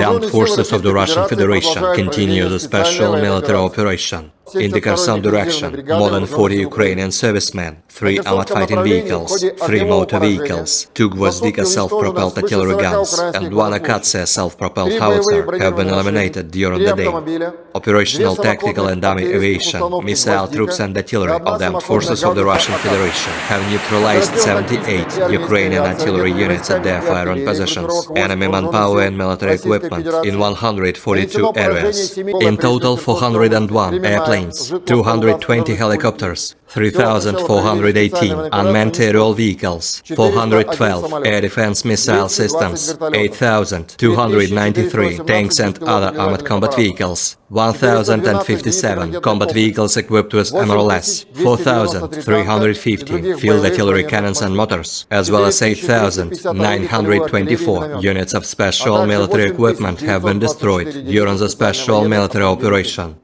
armed forces of the Russian Federation continue the special military operation. In the Kherson direction, more than 40 Ukrainian servicemen, 3 armored fighting vehicles, 3 motor vehicles, 2 Gvozdika self-propelled artillery guns, and 1 Akatsiya self-propelled howitzer have been eliminated during the day. Operational, tactical and army aviation, missile troops and artillery of the armed forces of the Russian Federation have neutralized 78 Ukrainian artillery units at their firing positions, enemy manpower and military equipment in 142 areas. In total, 401 airplanes, 220 helicopters, 3,418 unmanned aerial vehicles, 412 air defense missile systems, 8,293 tanks and other armored combat vehicles, 1,057 combat vehicles equipped with MLRS, 4,350 field artillery cannons and mortars, as well as 8,924 units of special military equipment have been destroyed during the special military operation.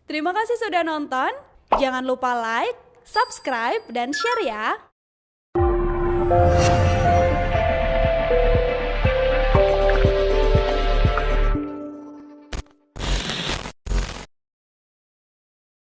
Terima kasih sudah nonton, jangan lupa like, subscribe, dan share ya!